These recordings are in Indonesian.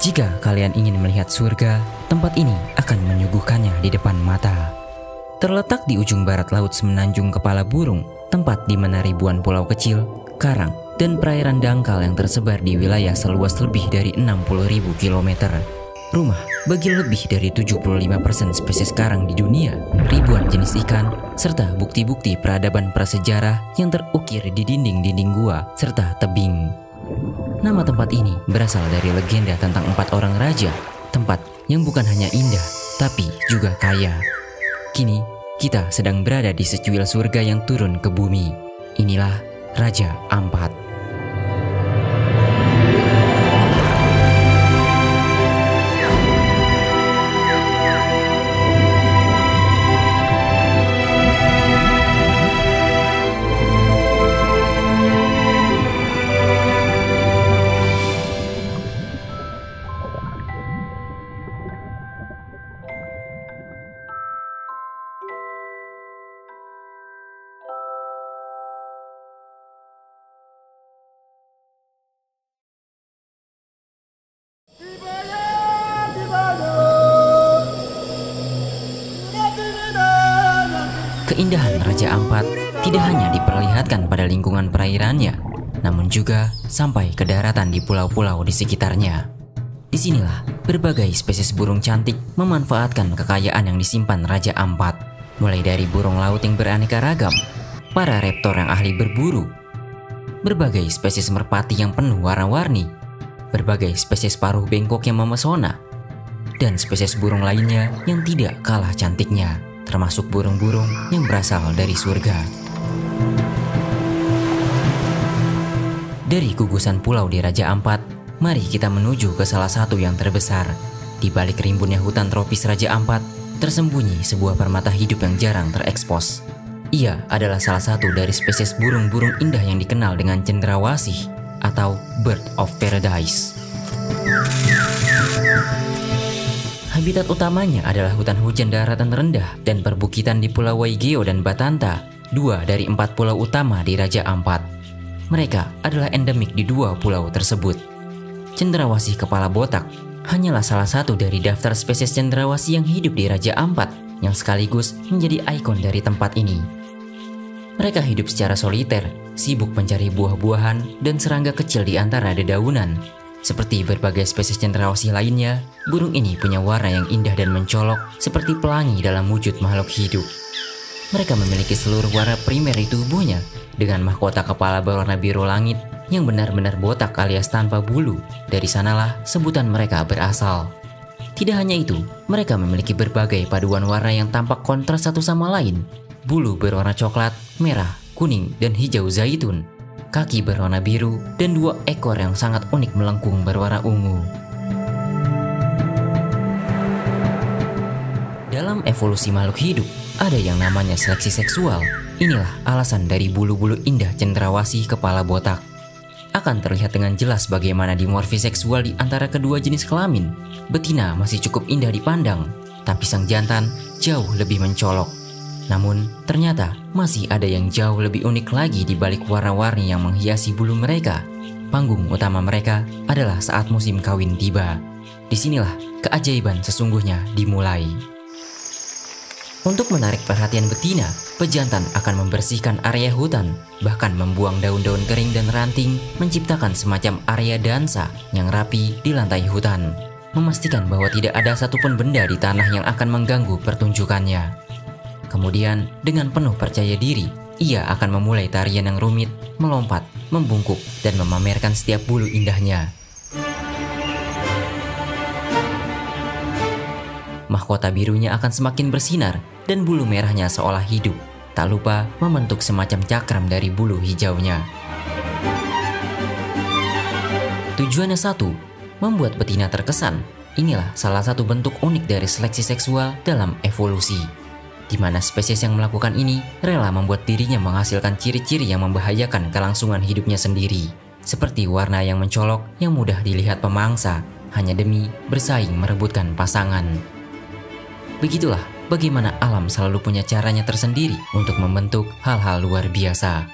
Jika kalian ingin melihat surga, tempat ini akan menyuguhkannya di depan mata. Terletak di ujung barat laut Semenanjung Kepala Burung, tempat di mana ribuan pulau kecil, karang, dan perairan dangkal yang tersebar di wilayah seluas lebih dari 60.000 km. Rumah bagi lebih dari 75% spesies karang di dunia, ribuan jenis ikan, serta bukti-bukti peradaban prasejarah yang terukir di dinding-dinding gua serta tebing. Nama tempat ini berasal dari legenda tentang 4 orang raja, tempat yang bukan hanya indah, tapi juga kaya. Kini, kita sedang berada di secuil surga yang turun ke bumi. Inilah Raja Ampat. Keindahan Raja Ampat tidak hanya diperlihatkan pada lingkungan perairannya, namun juga sampai ke daratan di pulau-pulau di sekitarnya. Disinilah berbagai spesies burung cantik memanfaatkan kekayaan yang disimpan Raja Ampat, mulai dari burung laut yang beraneka ragam, para raptor yang ahli berburu, berbagai spesies merpati yang penuh warna-warni, berbagai spesies paruh bengkok yang memesona, dan spesies burung lainnya yang tidak kalah cantiknya, termasuk burung-burung yang berasal dari surga. Dari gugusan pulau di Raja Ampat, mari kita menuju ke salah satu yang terbesar. Di balik rimbunnya hutan tropis Raja Ampat, tersembunyi sebuah permata hidup yang jarang terekspos. Ia adalah salah satu dari spesies burung-burung indah yang dikenal dengan cendrawasih atau Bird of Paradise. Habitat utamanya adalah hutan hujan daratan rendah dan perbukitan di Pulau Waigeo dan Batanta, 2 dari 4 pulau utama di Raja Ampat. Mereka adalah endemik di 2 pulau tersebut. Cendrawasih kepala botak hanyalah salah satu dari daftar spesies cendrawasih yang hidup di Raja Ampat, yang sekaligus menjadi ikon dari tempat ini. Mereka hidup secara soliter, sibuk mencari buah-buahan dan serangga kecil di antara dedaunan. Seperti berbagai spesies cendrawasih lainnya, burung ini punya warna yang indah dan mencolok seperti pelangi dalam wujud makhluk hidup. Mereka memiliki seluruh warna primer di tubuhnya, dengan mahkota kepala berwarna biru langit yang benar-benar botak alias tanpa bulu. Dari sanalah sebutan mereka berasal. Tidak hanya itu, mereka memiliki berbagai paduan warna yang tampak kontras satu sama lain. Bulu berwarna coklat, merah, kuning, dan hijau zaitun. Kaki berwarna biru, dan 2 ekor yang sangat unik melengkung berwarna ungu. Dalam evolusi makhluk hidup, ada yang namanya seleksi seksual. Inilah alasan dari bulu-bulu indah cendrawasih kepala botak. Akan terlihat dengan jelas bagaimana dimorfi seksual di antara kedua jenis kelamin. Betina masih cukup indah dipandang, tapi sang jantan jauh lebih mencolok. Namun, ternyata masih ada yang jauh lebih unik lagi di balik warna-warni yang menghiasi bulu mereka. Panggung utama mereka adalah saat musim kawin tiba. Disinilah keajaiban sesungguhnya dimulai. Untuk menarik perhatian betina, pejantan akan membersihkan area hutan, bahkan membuang daun-daun kering dan ranting, menciptakan semacam area dansa yang rapi di lantai hutan, memastikan bahwa tidak ada satupun benda di tanah yang akan mengganggu pertunjukannya. Kemudian, dengan penuh percaya diri, ia akan memulai tarian yang rumit, melompat, membungkuk, dan memamerkan setiap bulu indahnya. Mahkota birunya akan semakin bersinar, dan bulu merahnya seolah hidup. Tak lupa membentuk semacam cakram dari bulu hijaunya. Tujuannya satu, membuat betina terkesan. Inilah salah satu bentuk unik dari seleksi seksual dalam evolusi, di mana spesies yang melakukan ini rela membuat dirinya menghasilkan ciri-ciri yang membahayakan kelangsungan hidupnya sendiri, seperti warna yang mencolok yang mudah dilihat pemangsa, hanya demi bersaing merebutkan pasangan. Begitulah bagaimana alam selalu punya caranya tersendiri untuk membentuk hal-hal luar biasa.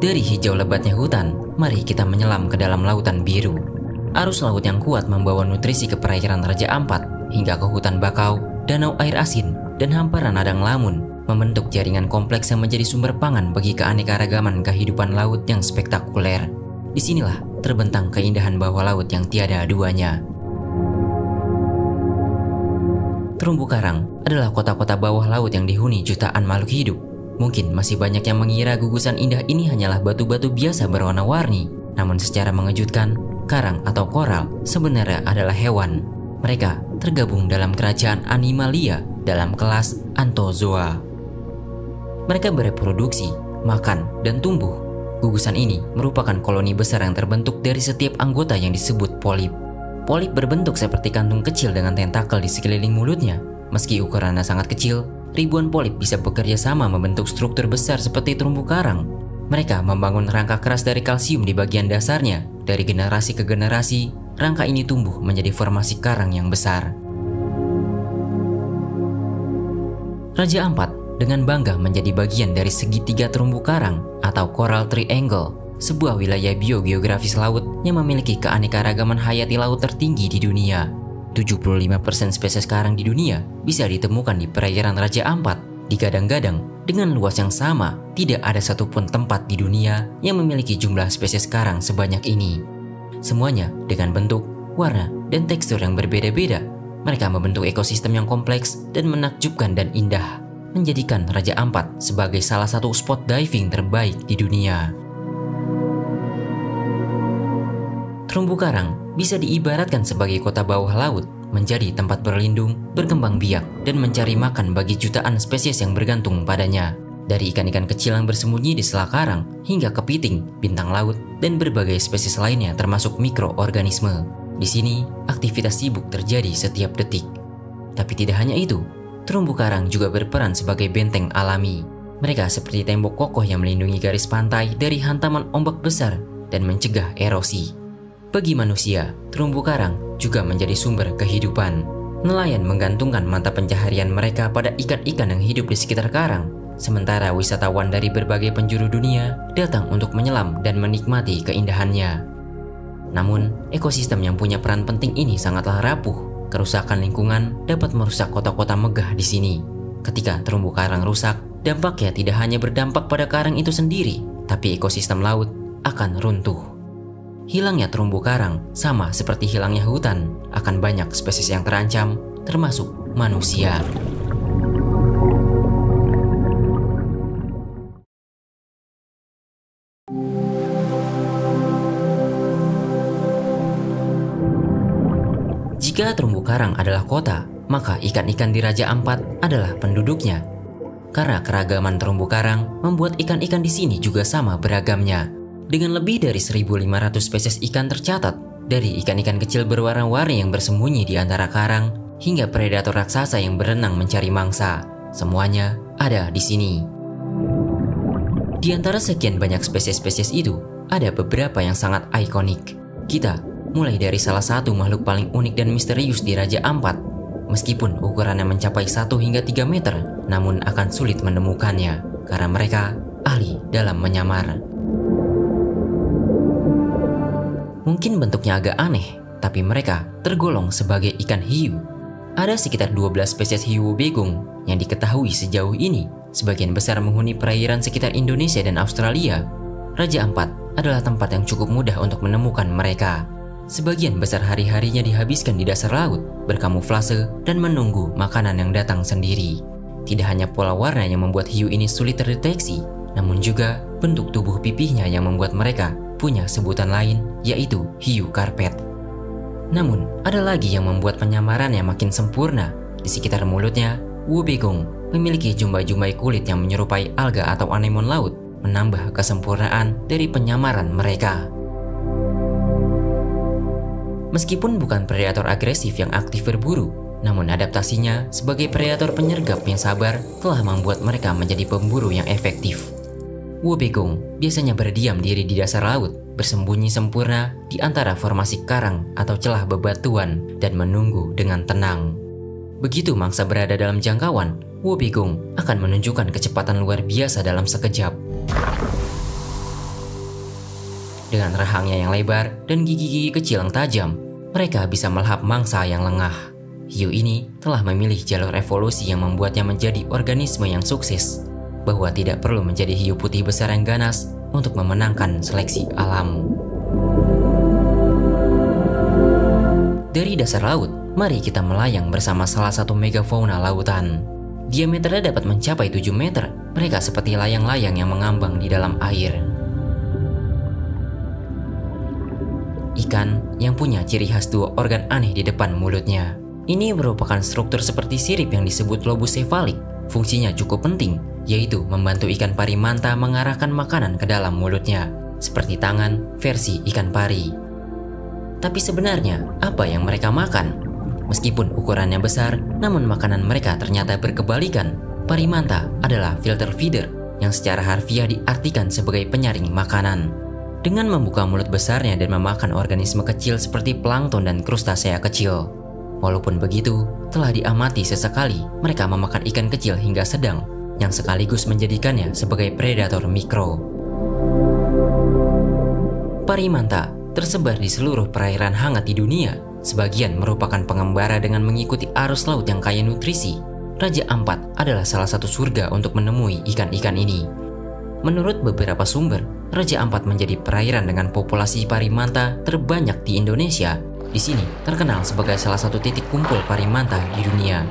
Dari hijau lebatnya hutan, mari kita menyelam ke dalam lautan biru. Arus laut yang kuat membawa nutrisi ke perairan Raja Ampat hingga ke hutan bakau, danau air asin, dan hamparan ladang lamun, membentuk jaringan kompleks yang menjadi sumber pangan bagi keanekaragaman kehidupan laut yang spektakuler. Disinilah terbentang keindahan bawah laut yang tiada duanya. Terumbu karang adalah kota-kota bawah laut yang dihuni jutaan makhluk hidup. Mungkin masih banyak yang mengira gugusan indah ini hanyalah batu-batu biasa berwarna-warni. Namun secara mengejutkan, karang atau koral sebenarnya adalah hewan. Mereka tergabung dalam kerajaan Animalia dalam kelas Anthozoa. Mereka bereproduksi, makan, dan tumbuh. Gugusan ini merupakan koloni besar yang terbentuk dari setiap anggota yang disebut polip. Polip berbentuk seperti kantung kecil dengan tentakel di sekeliling mulutnya. Meski ukurannya sangat kecil, ribuan polip bisa bekerja sama membentuk struktur besar seperti terumbu karang. Mereka membangun rangka keras dari kalsium di bagian dasarnya. Dari generasi ke generasi, rangka ini tumbuh menjadi formasi karang yang besar. Raja Ampat dengan bangga menjadi bagian dari segitiga terumbu karang atau Coral Triangle, sebuah wilayah biogeografis laut yang memiliki keanekaragaman hayati laut tertinggi di dunia. 75% spesies karang di dunia bisa ditemukan di perairan Raja Ampat. Digadang-gadang, dengan luas yang sama, tidak ada satupun tempat di dunia yang memiliki jumlah spesies karang sebanyak ini. Semuanya dengan bentuk, warna, dan tekstur yang berbeda-beda. Mereka membentuk ekosistem yang kompleks dan menakjubkan dan indah, menjadikan Raja Ampat sebagai salah satu spot diving terbaik di dunia. Terumbu karang bisa diibaratkan sebagai kota bawah laut, menjadi tempat berlindung, berkembang biak, dan mencari makan bagi jutaan spesies yang bergantung padanya. Dari ikan-ikan kecil yang bersembunyi di sela karang, hingga kepiting, bintang laut, dan berbagai spesies lainnya termasuk mikroorganisme. Di sini, aktivitas sibuk terjadi setiap detik. Tapi tidak hanya itu, terumbu karang juga berperan sebagai benteng alami. Mereka seperti tembok kokoh yang melindungi garis pantai dari hantaman ombak besar dan mencegah erosi. Bagi manusia, terumbu karang juga menjadi sumber kehidupan. Nelayan menggantungkan mata pencaharian mereka pada ikan-ikan yang hidup di sekitar karang, sementara wisatawan dari berbagai penjuru dunia datang untuk menyelam dan menikmati keindahannya. Namun, ekosistem yang punya peran penting ini sangatlah rapuh. Kerusakan lingkungan dapat merusak kota-kota megah di sini. Ketika terumbu karang rusak, dampaknya tidak hanya berdampak pada karang itu sendiri, tapi ekosistem laut akan runtuh. Hilangnya terumbu karang sama seperti hilangnya hutan, akan banyak spesies yang terancam, termasuk manusia. Jika terumbu karang adalah kota, maka ikan-ikan di Raja Ampat adalah penduduknya. Karena keragaman terumbu karang membuat ikan-ikan di sini juga sama beragamnya. Dengan lebih dari 1.500 spesies ikan tercatat, dari ikan-ikan kecil berwarna-warni yang bersembunyi di antara karang, hingga predator raksasa yang berenang mencari mangsa, semuanya ada di sini. Di antara sekian banyak spesies-spesies itu, ada beberapa yang sangat ikonik. Kita mulai dari salah satu makhluk paling unik dan misterius di Raja Ampat. Meskipun ukurannya mencapai 1 hingga 3 meter, namun akan sulit menemukannya, karena mereka ahli dalam menyamar. Mungkin bentuknya agak aneh, tapi mereka tergolong sebagai ikan hiu. Ada sekitar 12 spesies hiu begong yang diketahui sejauh ini. Sebagian besar menghuni perairan sekitar Indonesia dan Australia. Raja Ampat adalah tempat yang cukup mudah untuk menemukan mereka. Sebagian besar hari-harinya dihabiskan di dasar laut, berkamuflase, dan menunggu makanan yang datang sendiri. Tidak hanya pola warna yang membuat hiu ini sulit terdeteksi, namun juga bentuk tubuh pipihnya yang membuat mereka punya sebutan lain, yaitu hiu karpet. Namun, ada lagi yang membuat penyamarannya makin sempurna. Di sekitar mulutnya, wobegong memiliki jumbai-jumbai kulit yang menyerupai alga atau anemon laut, menambah kesempurnaan dari penyamaran mereka. Meskipun bukan predator agresif yang aktif berburu, namun adaptasinya sebagai predator penyergap yang sabar telah membuat mereka menjadi pemburu yang efektif. Wobegong biasanya berdiam diri di dasar laut, bersembunyi sempurna di antara formasi karang atau celah bebatuan dan menunggu dengan tenang. Begitu mangsa berada dalam jangkauan, wobegong akan menunjukkan kecepatan luar biasa dalam sekejap. Dengan rahangnya yang lebar dan gigi-gigi kecil yang tajam, mereka bisa melahap mangsa yang lengah. Hiu ini telah memilih jalur evolusi yang membuatnya menjadi organisme yang sukses, bahwa tidak perlu menjadi hiu putih besar yang ganas untuk memenangkan seleksi alam. Dari dasar laut, mari kita melayang bersama salah satu megafauna lautan. Diameternya dapat mencapai 7 meter. Mereka seperti layang-layang yang mengambang di dalam air. Ikan yang punya ciri khas 2 organ aneh di depan mulutnya. Ini merupakan struktur seperti sirip yang disebut lobus sefalik. Fungsinya cukup penting, yaitu membantu ikan pari manta mengarahkan makanan ke dalam mulutnya, seperti tangan versi ikan pari. Tapi sebenarnya, apa yang mereka makan? Meskipun ukurannya besar, namun makanan mereka ternyata berkebalikan. Pari manta adalah filter feeder, yang secara harfiah diartikan sebagai penyaring makanan. Dengan membuka mulut besarnya dan memakan organisme kecil seperti plankton dan krustasea kecil. Walaupun begitu, telah diamati sesekali mereka memakan ikan kecil hingga sedang, yang sekaligus menjadikannya sebagai predator mikro. Pari manta tersebar di seluruh perairan hangat di dunia. Sebagian merupakan pengembara dengan mengikuti arus laut yang kaya nutrisi. Raja Ampat adalah salah satu surga untuk menemui ikan-ikan ini. Menurut beberapa sumber, Raja Ampat menjadi perairan dengan populasi pari manta terbanyak di Indonesia. Di sini terkenal sebagai salah satu titik kumpul pari manta di dunia.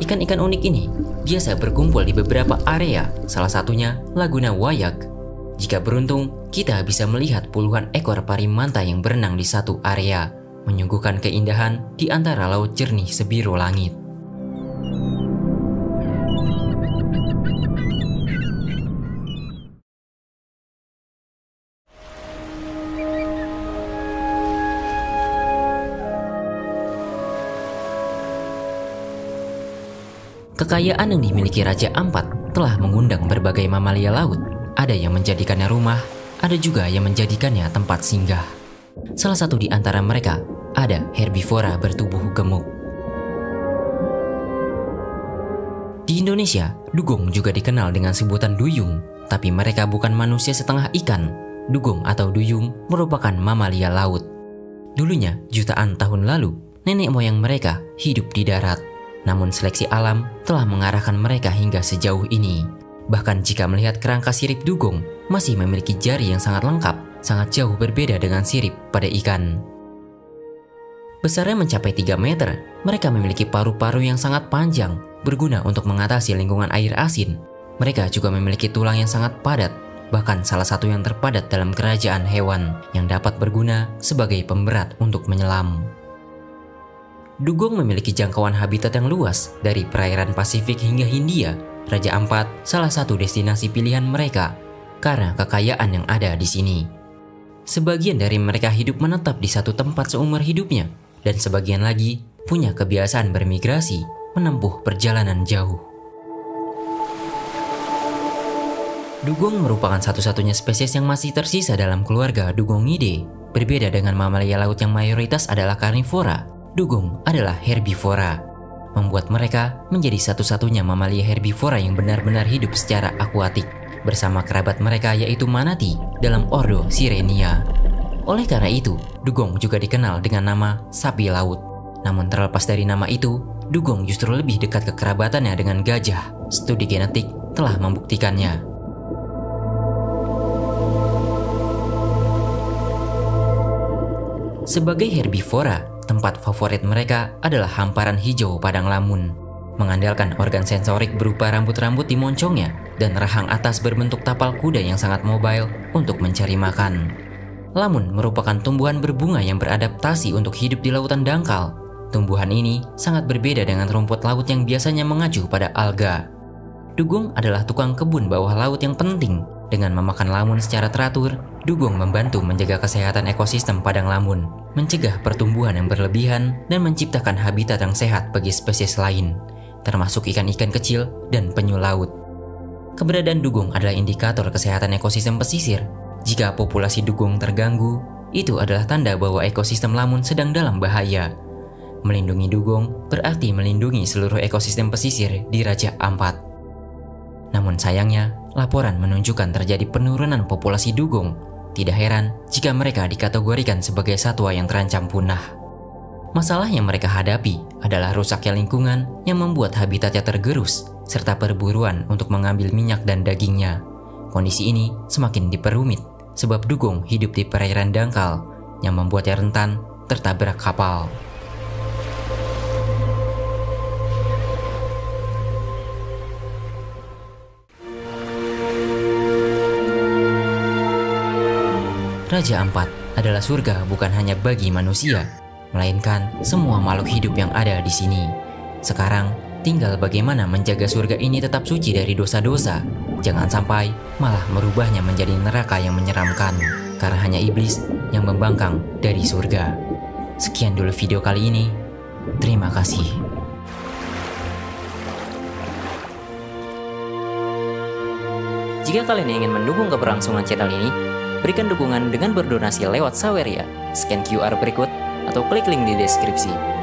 Ikan-ikan unik ini biasa berkumpul di beberapa area, salah satunya Laguna Wayak. Jika beruntung, kita bisa melihat puluhan ekor pari manta yang berenang di satu area, menyuguhkan keindahan di antara laut jernih sebiru langit. Kekayaan yang dimiliki Raja Ampat telah mengundang berbagai mamalia laut. Ada yang menjadikannya rumah, ada juga yang menjadikannya tempat singgah. Salah satu di antara mereka ada herbivora bertubuh gemuk. Di Indonesia, dugong juga dikenal dengan sebutan duyung, tapi mereka bukan manusia setengah ikan. Dugong atau duyung merupakan mamalia laut. Dulunya, jutaan tahun lalu, nenek moyang mereka hidup di darat. Namun seleksi alam telah mengarahkan mereka hingga sejauh ini. Bahkan jika melihat kerangka sirip dugong masih memiliki jari yang sangat lengkap, sangat jauh berbeda dengan sirip pada ikan. Besarnya mencapai 3 meter, mereka memiliki paru-paru yang sangat panjang, berguna untuk mengatasi lingkungan air asin. Mereka juga memiliki tulang yang sangat padat, bahkan salah satu yang terpadat dalam kerajaan hewan, yang dapat berguna sebagai pemberat untuk menyelam. Dugong memiliki jangkauan habitat yang luas, dari perairan Pasifik hingga Hindia. Raja Ampat salah satu destinasi pilihan mereka karena kekayaan yang ada di sini. Sebagian dari mereka hidup menetap di satu tempat seumur hidupnya, dan sebagian lagi punya kebiasaan bermigrasi, menempuh perjalanan jauh. Dugong merupakan satu-satunya spesies yang masih tersisa dalam keluarga Dugongidae. Berbeda dengan mamalia laut yang mayoritas adalah karnivora, dugong adalah herbivora, membuat mereka menjadi satu-satunya mamalia herbivora yang benar-benar hidup secara akuatik bersama kerabat mereka yaitu manatee dalam ordo Sirenia. Oleh karena itu, dugong juga dikenal dengan nama sapi laut. Namun terlepas dari nama itu, dugong justru lebih dekat kekerabatannya dengan gajah. Studi genetik telah membuktikannya. Sebagai herbivora, tempat favorit mereka adalah hamparan hijau padang lamun. Mengandalkan organ sensorik berupa rambut-rambut di moncongnya dan rahang atas berbentuk tapal kuda yang sangat mobile untuk mencari makan. Lamun merupakan tumbuhan berbunga yang beradaptasi untuk hidup di lautan dangkal. Tumbuhan ini sangat berbeda dengan rumput laut yang biasanya mengacu pada alga. Dugong adalah tukang kebun bawah laut yang penting. Dengan memakan lamun secara teratur, dugong membantu menjaga kesehatan ekosistem padang lamun, mencegah pertumbuhan yang berlebihan, dan menciptakan habitat yang sehat bagi spesies lain, termasuk ikan-ikan kecil dan penyu laut. Keberadaan dugong adalah indikator kesehatan ekosistem pesisir. Jika populasi dugong terganggu, itu adalah tanda bahwa ekosistem lamun sedang dalam bahaya. Melindungi dugong berarti melindungi seluruh ekosistem pesisir di Raja Ampat. Namun sayangnya, laporan menunjukkan terjadi penurunan populasi dugong. Tidak heran jika mereka dikategorikan sebagai satwa yang terancam punah. Masalah yang mereka hadapi adalah rusaknya lingkungan yang membuat habitatnya tergerus, serta perburuan untuk mengambil minyak dan dagingnya. Kondisi ini semakin diperumit sebab dugong hidup di perairan dangkal yang membuatnya rentan tertabrak kapal. Raja Ampat adalah surga bukan hanya bagi manusia, melainkan semua makhluk hidup yang ada di sini. Sekarang, tinggal bagaimana menjaga surga ini tetap suci dari dosa-dosa. Jangan sampai malah merubahnya menjadi neraka yang menyeramkan, karena hanya iblis yang membangkang dari surga. Sekian dulu video kali ini. Terima kasih. Jika kalian ingin mendukung keberlangsungan channel ini, berikan dukungan dengan berdonasi lewat Saweria, scan QR berikut, atau klik link di deskripsi.